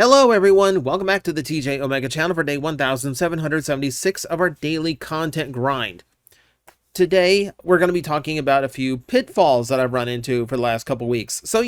Hello everyone, welcome back to the TJOmega channel for day 1776 of our daily content grind. Today, we're going to be talking about a few pitfalls that I've run into for the last couple weeks. So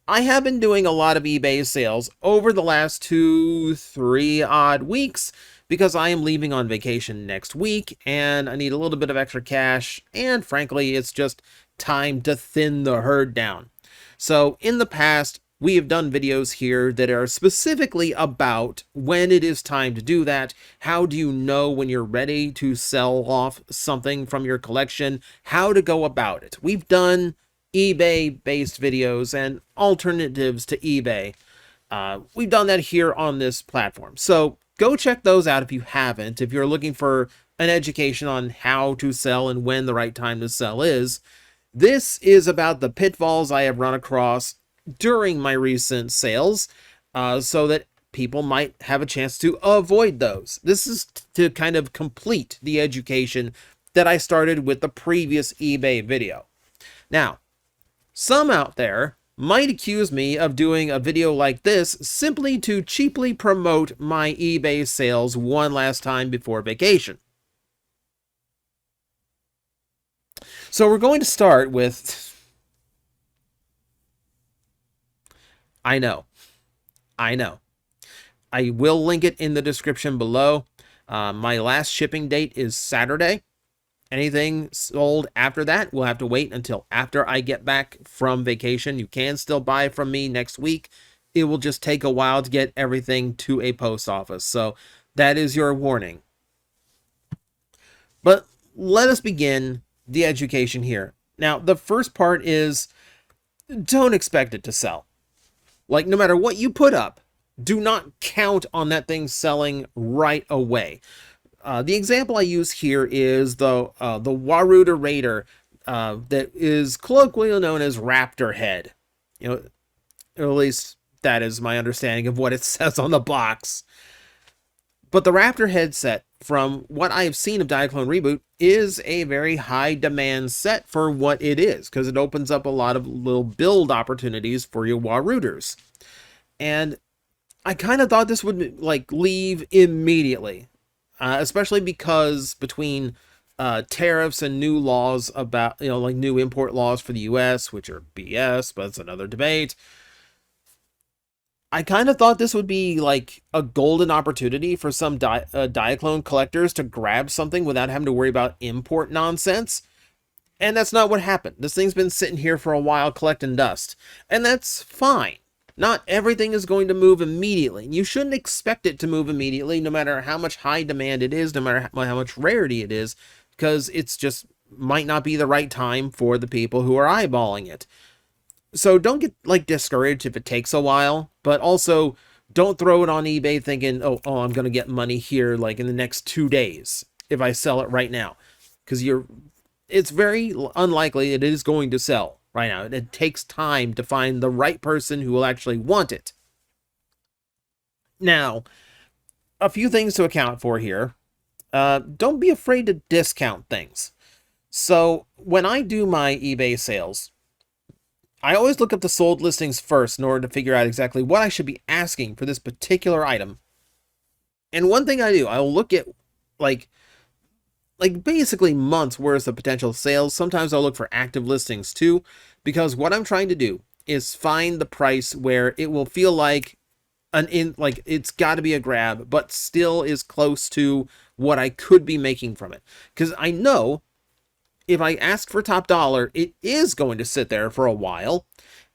I have been doing a lot of eBay sales over the last 3 odd weeks because I am leaving on vacation next week and I need a little bit of extra cash, and frankly, it's just time to thin the herd down. So in the past, we have done videos here that are specifically about when it is time to do that. How do you know when you're ready to sell off something from your collection? How to go about it. We've done eBay-based videos and alternatives to eBay. We've done that here on this platform. So go check those out if you haven't. If you're looking for an education on how to sell and when the right time to sell is. This is about the pitfalls I have run across during my recent sales, so that people might have a chance to avoid those. This is to kind of complete the education that I started with the previous eBay video. Now, some out there might accuse me of doing a video like this simply to cheaply promote my eBay sales one last time before vacation. So we're going to start with... I know. I will link it in the description below. My last shipping date is Saturday. Anything sold after that will have to wait until after I get back from vacation. You can still buy from me next week. It will just take a while to get everything to a post office. So that is your warning. But let us begin the education here. Now, the first part is don't expect it to sell. Like, no matter what you put up, do not count on that thing selling right away. The example I use here is the Waruda Raider that is colloquially known as Raptor Head. You know, or at least that is my understanding of what it says on the box. But the Raptor Head set, from what I have seen of Diaclone Reboot, is a very high demand set for what it is, because it opens up a lot of little build opportunities for your Waruders. And I kind of thought this would leave immediately, especially because between tariffs and new laws about, new import laws for the US, which are BS, but it's another debate. I kind of thought this would be like a golden opportunity for some Diaclone collectors to grab something without having to worry about import nonsense. And that's not what happened. This thing's been sitting here for a while collecting dust. And that's fine. Not everything is going to move immediately. You shouldn't expect it to move immediately, no matter how much high demand it is, no matter how much rarity it is, because it's just might not be the right time for the people who are eyeballing it. So don't get discouraged if it takes a while, but also don't throw it on eBay thinking, oh, I'm going to get money here in the next 2 days if I sell it right now, because it's very unlikely it is going to sell right now. It takes time to find the right person who will actually want it. Now, a few things to account for here. Don't be afraid to discount things. So when I do my eBay sales, I always look up the sold listings first in order to figure out exactly what I should be asking for this particular item. And one thing I do, I'll look at basically months worth of potential sales. Sometimes I'll look for active listings too, because what I'm trying to do is find the price where it will feel like it's got to be a grab, but still is close to what I could be making from it. Because I know if I ask for top dollar, it is going to sit there for a while,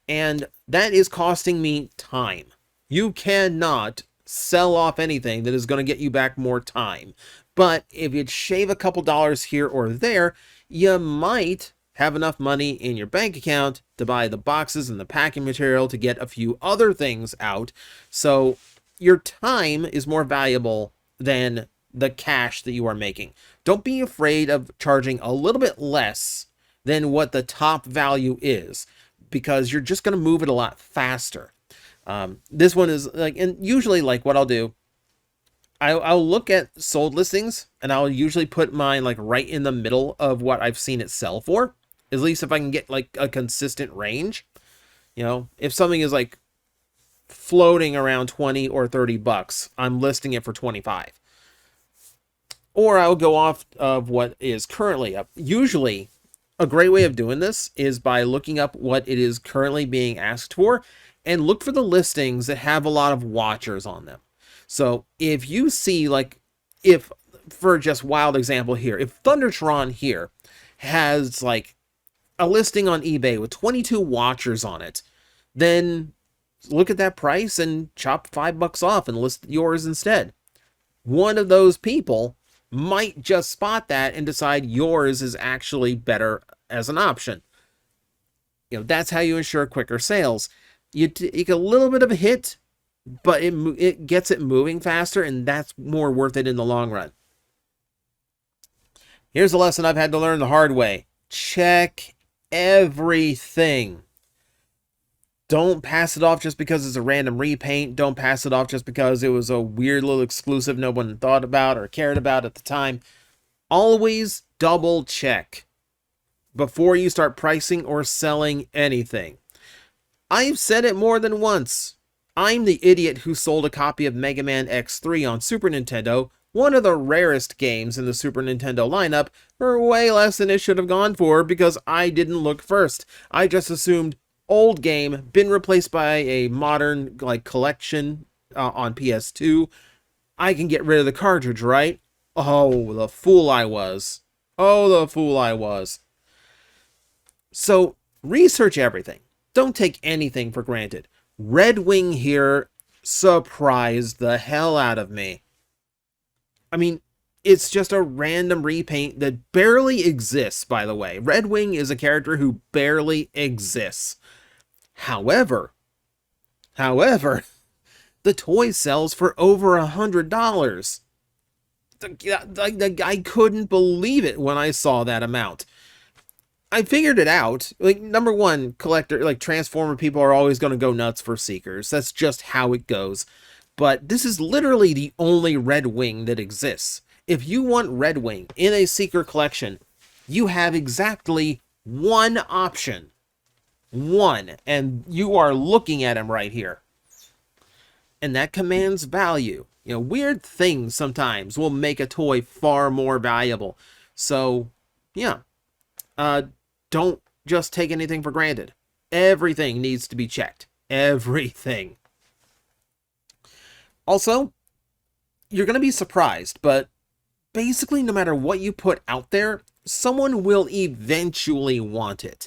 and that is costing me time. You cannot sell off anything that is going to get you back more time. But if you shave a couple dollars here or there, you might have enough money in your bank account to buy the boxes and the packing material to get a few other things out. So your time is more valuable than the cash that you are making. Don't be afraid of charging a little bit less than what the top value is, because you're just going to move it a lot faster. This one is and usually what I'll do, I'll look at sold listings and I'll usually put mine right in the middle of what I've seen it sell for, at least if I can get a consistent range. If something is floating around 20 or 30 bucks. I'm listing it for 25. Or I'll go off of what is currently up. Usually, a great way of doing this is by looking up what it is currently being asked for and look for the listings that have a lot of watchers on them. So if you see, like, if, for just wild example here, if Thundertron here has like a listing on eBay with 22 watchers on it, then look at that price and chop $5 off and list yours instead. One of those people might just spot that and decide yours is actually better as an option. You know, that's how you ensure quicker sales. You take a little bit of a hit, but it gets it moving faster, and that's more worth it in the long run. Here's a lesson I've had to learn the hard way. Check everything. Don't pass it off just because it's a random repaint. Don't pass it off just because it was a weird little exclusive no one thought about or cared about at the time. Always double check before you start pricing or selling anything. I've said it more than once. I'm the idiot who sold a copy of Mega Man X3 on Super Nintendo, one of the rarest games in the Super Nintendo lineup, for way less than it should have gone for because I didn't look first. I just assumed old game, been replaced by a modern like collection on PS2. I can get rid of the cartridge, right? Oh, the fool I was. Oh, the fool I was. So, research everything. Don't take anything for granted. Red Wing here surprised the hell out of me. I mean, it's just a random repaint that barely exists, by the way. Red Wing is a character who barely exists. However, the toy sells for over $100. I couldn't believe it when I saw that amount. I figured it out. Like, number one, collector, like Transformer people are always going to go nuts for Seekers. That's just how it goes. But this is literally the only Red Wing that exists. If you want Red Wing in a Seeker collection, you have exactly one option. One. And you are looking at him right here. And that commands value. You know, weird things sometimes will make a toy far more valuable. So, yeah. Don't just take anything for granted. Everything needs to be checked. Everything. Also, you're going to be surprised, but basically no matter what you put out there, someone will eventually want it.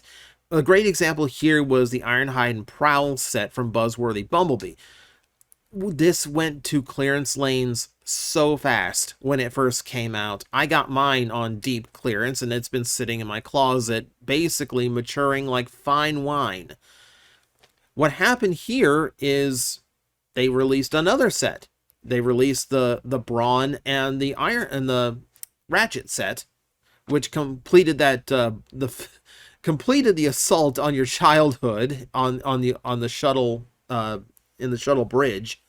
A great example here was the Ironhide and Prowl set from Buzzworthy Bumblebee. This went to clearance lanes so fast when it first came out. I got mine on deep clearance, and it's been sitting in my closet, basically maturing like fine wine. What happened here is they released another set. They released the Brawn and the Iron and the Ratchet set, which completed that completed the assault on your childhood on the shuttle in the shuttle bridge.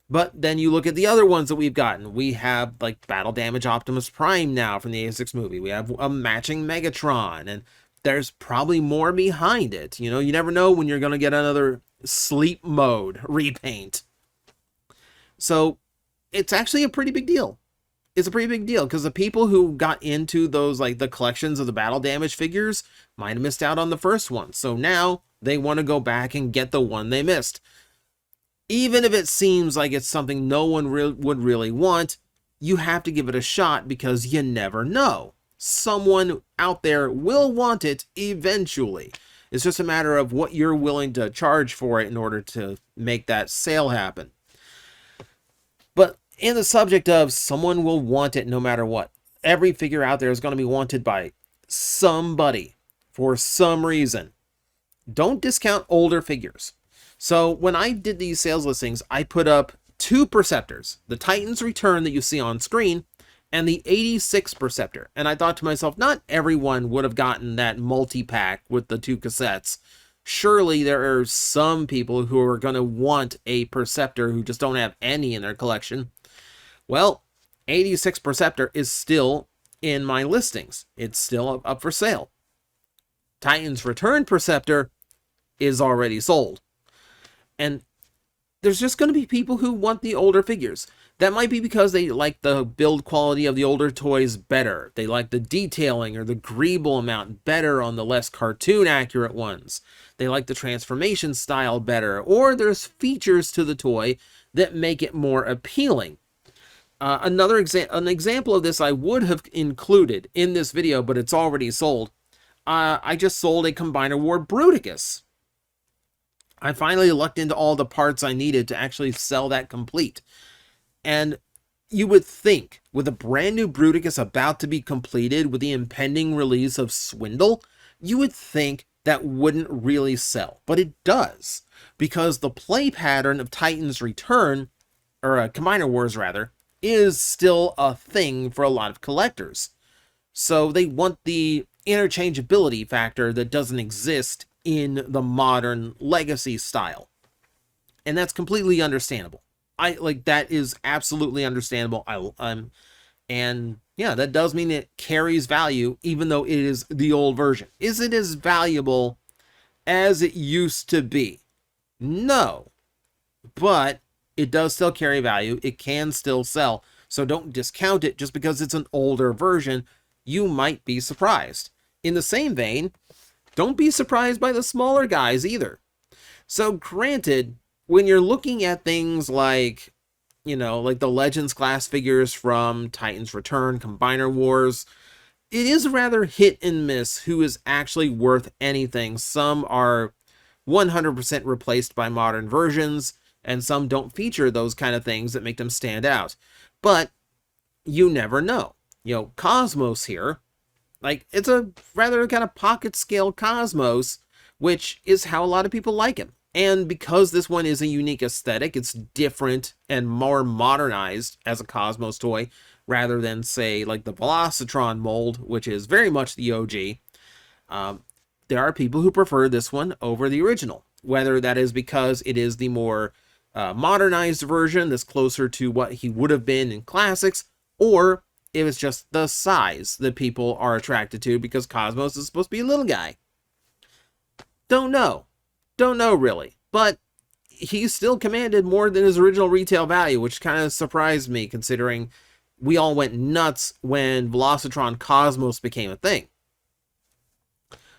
But then you look at the other ones that we've gotten. We have like Battle Damage Optimus Prime now from the 86 movie. We have a matching Megatron, and there's probably more behind it. You know, you never know when you're going to get another sleep mode repaint. So it's actually a pretty big deal. It's a pretty big deal because the people who got into those, like the collections of the Battle Damage figures, might have missed out on the first one. So now they want to go back and get the one they missed. Even if it seems like it's something no one would really want, you have to give it a shot because you never know. Someone out there will want it eventually. It's just a matter of what you're willing to charge for it in order to make that sale happen. But in the subject of someone will want it no matter what, every figure out there is going to be wanted by somebody for some reason. Don't discount older figures. So when I did these sales listings, I put up two Perceptors, the Titan's Return that you see on screen, and the 86 Perceptor. And I thought to myself, not everyone would have gotten that multi-pack with the two cassettes. Surely there are some people who are going to want a Perceptor who just don't have any in their collection. Well, 86 Perceptor is still in my listings. It's still up for sale. Titan's Return Perceptor is already sold. And there's just going to be people who want the older figures. That might be because they like the build quality of the older toys better. They like the detailing or the greeble amount better on the less cartoon accurate ones. They like the transformation style better, or there's features to the toy that make it more appealing. An example of this I would have included in this video, but it's already sold. I just sold a Combiner War Bruticus. I finally lucked into all the parts I needed to actually sell that complete. And you would think, with a brand new Bruticus about to be completed with the impending release of Swindle, you would think that wouldn't really sell. But it does, because the play pattern of Titan's Return, or Combiner Wars rather, is still a thing for a lot of collectors. So they want the interchangeability factor that doesn't exist in the modern legacy style. And that's completely understandable. That is absolutely understandable. And yeah, that does mean it carries value, even though it is the old version. Is it as valuable as it used to be? No, but it does still carry value. It can still sell. So don't discount it just because it's an older version. You might be surprised. In the same vein, don't be surprised by the smaller guys either. So granted, when you're looking at things like, like the Legends class figures from Titan's Return, Combiner Wars, it is rather hit and miss who is actually worth anything. Some are 100% replaced by modern versions, and some don't feature those kind of things that make them stand out. But you never know. Cosmos here, it's a rather kind of pocket scale Cosmos, which is how a lot of people like him. And because this one is a unique aesthetic, it's different and more modernized as a Cosmos toy, rather than, say, like the Velocitron mold, which is very much the OG. There are people who prefer this one over the original, whether that is because it is the more modernized version that's closer to what he would have been in classics, or if it's just the size that people are attracted to because Cosmos is supposed to be a little guy. Don't know really, but he still commanded more than his original retail value, which kind of surprised me considering we all went nuts when Velocitron Cosmos became a thing.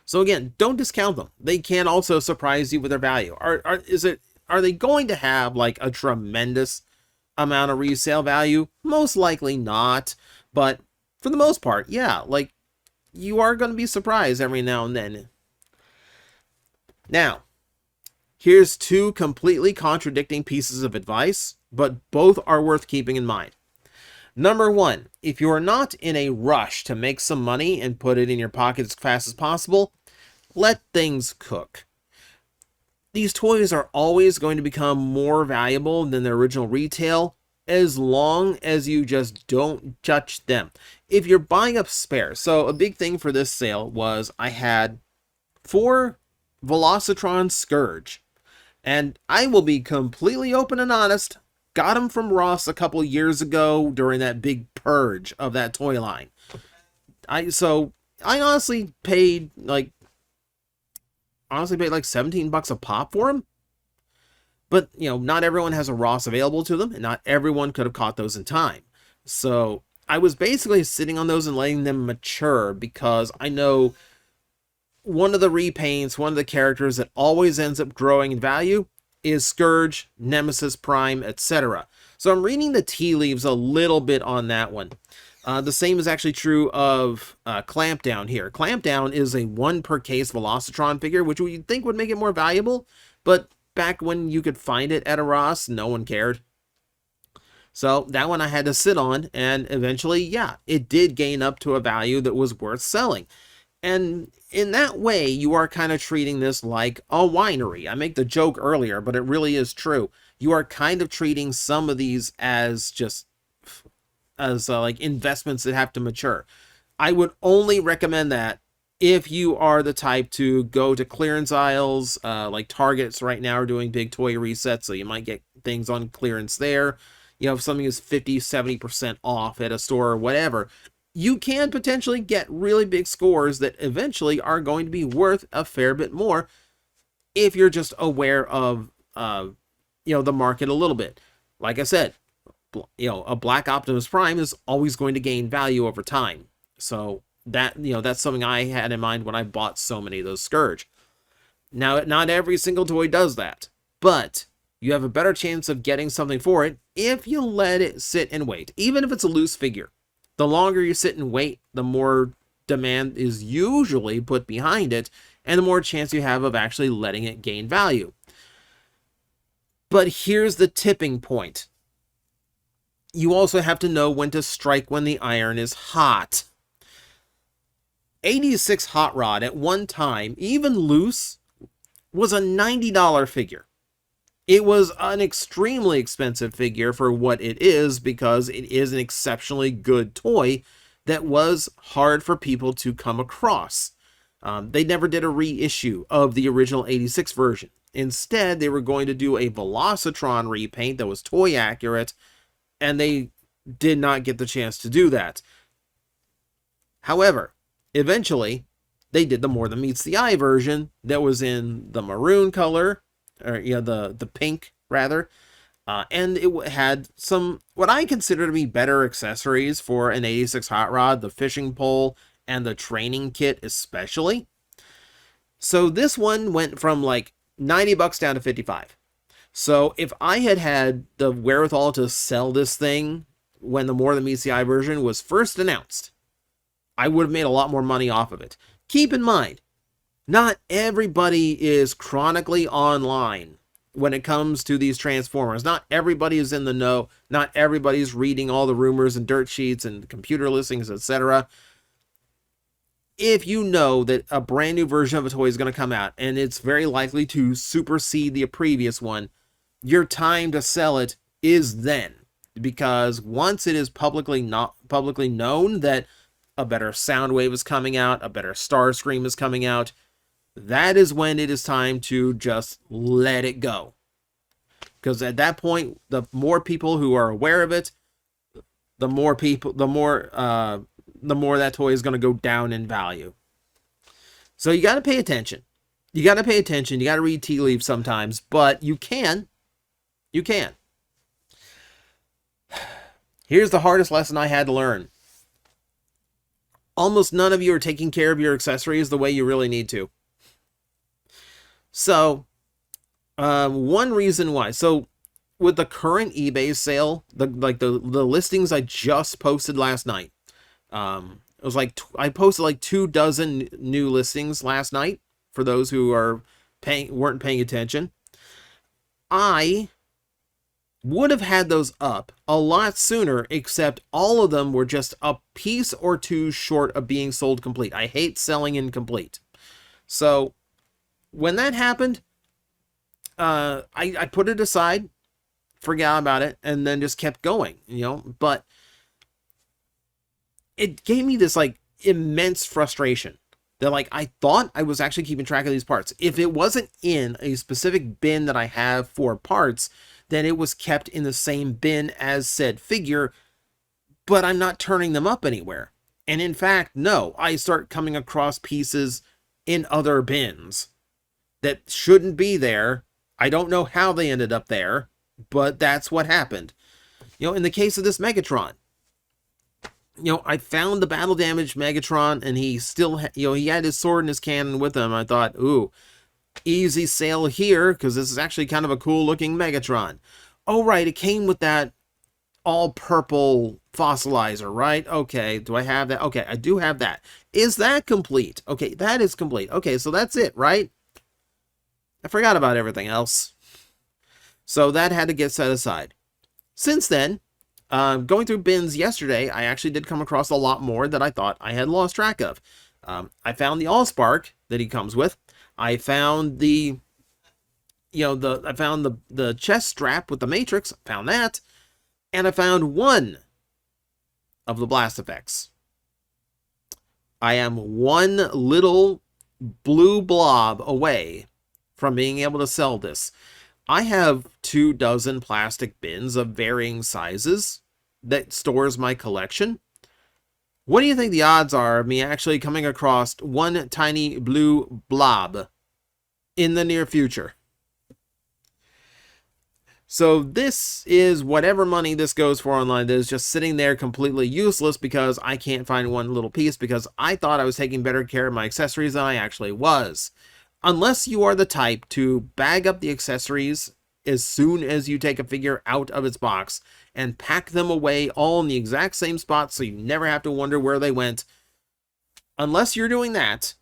So again, don't discount them. They can also surprise you with their value. Are they going to have like a tremendous amount of resale value? Most likely not, but for the most part, yeah, you are going to be surprised every now and then. Now, here's two completely contradicting pieces of advice, but both are worth keeping in mind. Number one, if you are not in a rush to make some money and put it in your pocket as fast as possible, let things cook. These toys are always going to become more valuable than their original retail as long as you just don't touch them. If you're buying up spares, so a big thing for this sale was I had 4 Velocitron Scourge. And I will be completely open and honest, got them from Ross a couple years ago during that big purge of that toy line. I honestly paid like $17 a pop for them. But, not everyone has a Ross available to them, and not everyone could have caught those in time. So I was basically sitting on those and letting them mature because I know one of the repaints, one of the characters that always ends up growing in value is Scourge, Nemesis Prime, etc. So I'm reading the tea leaves a little bit on that one. The same is actually true of Clampdown here. Clampdown is a 1 per case Velocitron figure, which you'd think would make it more valuable, but back when you could find it at a Ross, no one cared. So that one I had to sit on, and eventually, yeah, it did gain up to a value that was worth selling. And in that way, you are kind of treating this like a winery. I make the joke earlier, but it really is true. You are kind of treating some of these as like investments that have to mature. I would only recommend that if you are the type to go to clearance aisles, like Targets right now are doing big toy resets, so you might get things on clearance there. If something is 50, 70% off at a store or whatever, you can potentially get really big scores that eventually are going to be worth a fair bit more if you're just aware of the market a little bit. Like I said, a Black Optimus Prime is always going to gain value over time. So that, that's something I had in mind when I bought so many of those Scourge. Now, not every single toy does that, but you have a better chance of getting something for it if you let it sit and wait. Even if it's a loose figure, the longer you sit and wait, the more demand is usually put behind it, and the more chance you have of actually letting it gain value. But here's the tipping point. You also have to know when to strike when the iron is hot. 86 Hot Rod at one time, even loose, was a $90 figure. It was an extremely expensive figure for what it is, because it is an exceptionally good toy that was hard for people to come across. They never did a reissue of the original 86 version. Instead, they were going to do a Velocitron repaint that was toy accurate, and they did not get the chance to do that. However, eventually, they did the More Than Meets the Eye version that was in the maroon color, or the pink rather, and it had some what I consider to be better accessories for an 86 Hot Rod, the fishing pole and the training kit especially. So this one went from like $90 down to $55. So if I had had the wherewithal to sell this thing when the More Than Meets the Eye version was first announced, I would have made a lot more money off of it. Keep in mind, not everybody is chronically online when it comes to these Transformers. Not everybody is in the know. Not everybody's reading all the rumors and dirt sheets and computer listings, etc. If you know that a brand new version of a toy is going to come out and it's very likely to supersede the previous one, your time to sell it is then. Because once it is publicly known that a better Soundwave is coming out, a better Starscream is coming out, that is when it is time to just let it go. Because at that point, the more people who are aware of it, the more that toy is going to go down in value. So you got to pay attention. You got to pay attention. You got to read tea leaves sometimes, but you can. You can. Here's the hardest lesson I had to learn. Almost none of you are taking care of your accessories the way you really need to. So, one reason why. So, with the current eBay sale, the listings I just posted last night, it was like I posted like 24 new listings last night for those who weren't paying attention. I would have had those up a lot sooner, except all of them were just a piece or two short of being sold complete. I hate selling incomplete. So when that happened, I put it aside, forgot about it, and then just kept going, but it gave me this like immense frustration that like I thought I was actually keeping track of these parts. If it wasn't in a specific bin that I have for parts, then it was kept in the same bin as said figure, but I'm not turning them up anywhere. And in fact, no, I start coming across pieces in other bins that shouldn't be there. I don't know how they ended up there, but that's what happened. In the case of this Megatron, I found the battle damaged Megatron, and he still, he had his sword and his cannon with him. I thought, ooh, easy sale here, because this is actually kind of a cool looking Megatron. Oh, right, it came with that all purple fossilizer, right? Okay, do I have that? Okay, I do have that. Is that complete? Okay, that is complete. Okay, so that's it, right? I forgot about everything else. So that had to get set aside. Since then, going through bins yesterday, I actually did come across a lot more that I thought I had lost track of. I found the Allspark that he comes with. I found the chest strap with the Matrix. Found that. And I found one of the blast effects. I am one little blue blob away from being able to sell this. I have 24 plastic bins of varying sizes that stores my collection. What do you think the odds are of me actually coming across one tiny blue blob in the near future? So this is whatever money this goes for online that is just sitting there completely useless because I can't find one little piece because I thought I was taking better care of my accessories than I actually was. Unless you are the type to bag up the accessories as soon as you take a figure out of its box and pack them away all in the exact same spot so you never have to wonder where they went. Unless you're doing that,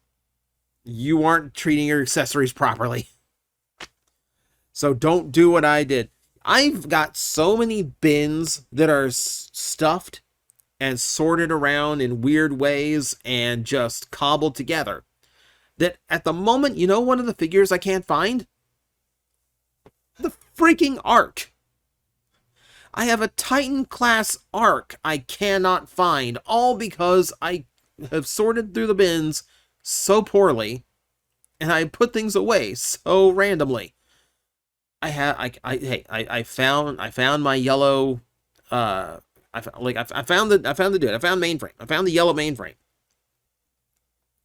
you aren't treating your accessories properly. So don't do what I did. I've got so many bins that are stuffed and sorted around in weird ways and just cobbled together that at the moment, you know, one of the figures I can't find? The freaking Ark. I have a Titan class Ark I cannot find, all because I have sorted through the bins so poorly and I put things away so randomly. I found my yellow I found the dude. I found mainframe. I found the yellow mainframe.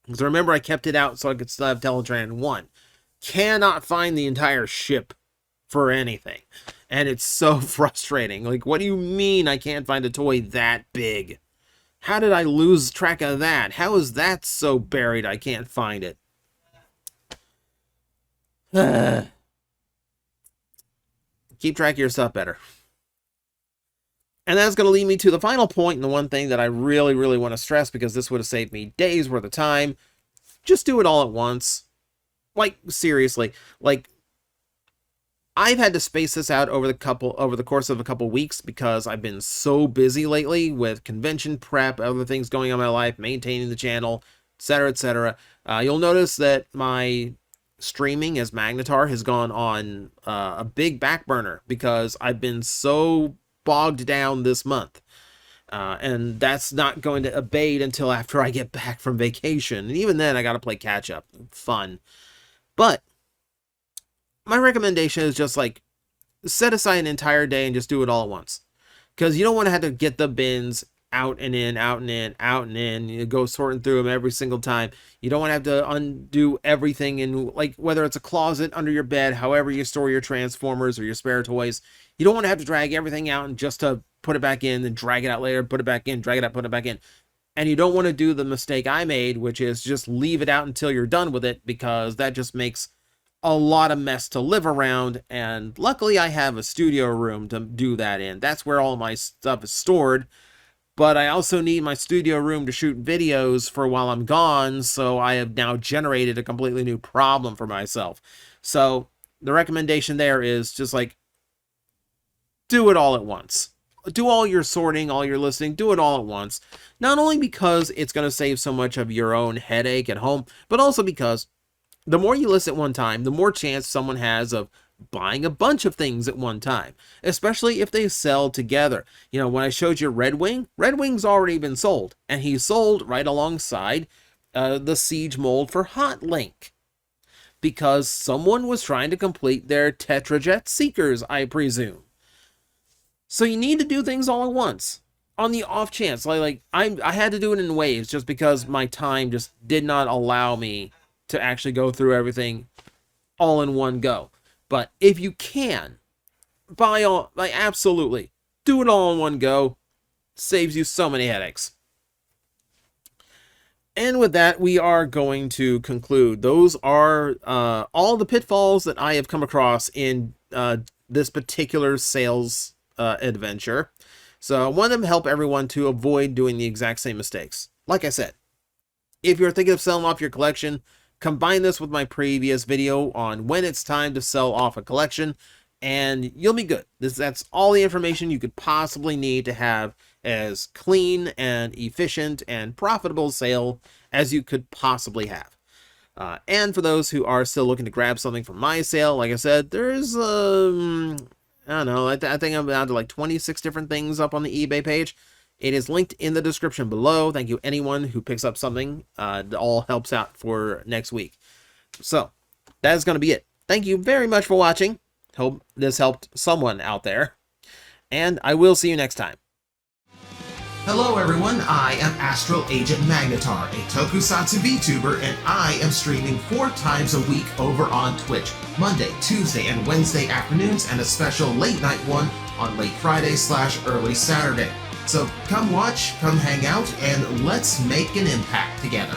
Because remember, I kept it out so I could still have Teletran 1. Cannot find the entire ship for anything. And it's so frustrating. Like, what do you mean I can't find a toy that big? How did I lose track of that? How is that so buried I can't find it? Keep track of your stuff better. And that's going to lead me to the final point, and the one thing that I really, really want to stress, because this would have saved me days worth of time. Just do it all at once. Like, seriously. Like, I've had to space this out over the course of a couple weeks because I've been so busy lately with convention prep, other things going on in my life, maintaining the channel, etc., etc. You'll notice that my streaming as Magnetar has gone on a big back burner because I've been so bogged down this month. And that's not going to abate until after I get back from vacation. And even then, I got to play catch up. Fun. But my recommendation is just like set aside an entire day and just do it all at once. Because you don't want to have to get the bins out and in, out and in, out and in. You go sorting through them every single time. You don't want to have to undo everything in, like, whether it's a closet under your bed, however you store your Transformers or your spare toys. You don't want to have to drag everything out and just to put it back in, then drag it out later, put it back in, drag it out, put it back in. And you don't want to do the mistake I made, which is just leave it out until you're done with it, because that just makes a lot of mess to live around. And luckily I have a studio room to do that in. That's where all my stuff is stored. But I also need my studio room to shoot videos for while I'm gone, so I have now generated a completely new problem for myself. So the recommendation there is just like, do it all at once. Do all your sorting, all your listing, do it all at once. Not only because it's going to save so much of your own headache at home, but also because the more you list at one time, the more chance someone has of buying a bunch of things at one time, especially if they sell together. You know, when I showed you Red Wing's already been sold, and he's sold right alongside the Siege mold for Hot Link, because someone was trying to complete their Tetrajet Seekers, I presume. So you need to do things all at once. On the off chance, I had to do it in waves just because my time just did not allow me to actually go through everything all in one go. But if you can, absolutely, do it all in one go. Saves you so many headaches. And with that, we are going to conclude. Those are all the pitfalls that I have come across in this particular sales adventure. So I want to help everyone to avoid doing the exact same mistakes. Like I said, if you're thinking of selling off your collection, combine this with my previous video on when it's time to sell off a collection, and you'll be good. That's all the information you could possibly need to have as clean and efficient and profitable sale as you could possibly have. And for those who are still looking to grab something from my sale, like I said, there's, I don't know, I think I'm down to like 26 different things up on the eBay page. It is linked in the description below. Thank you anyone who picks up something. It all helps out for next week. So, that is going to be it. Thank you very much for watching. Hope this helped someone out there. And I will see you next time. Hello everyone, I am Astral Agent Magnetar, a tokusatsu VTuber, and I am streaming 4 times a week over on Twitch, Monday, Tuesday, and Wednesday afternoons, and a special late night one on late Friday/early Saturday. So come watch, come hang out, and let's make an impact together.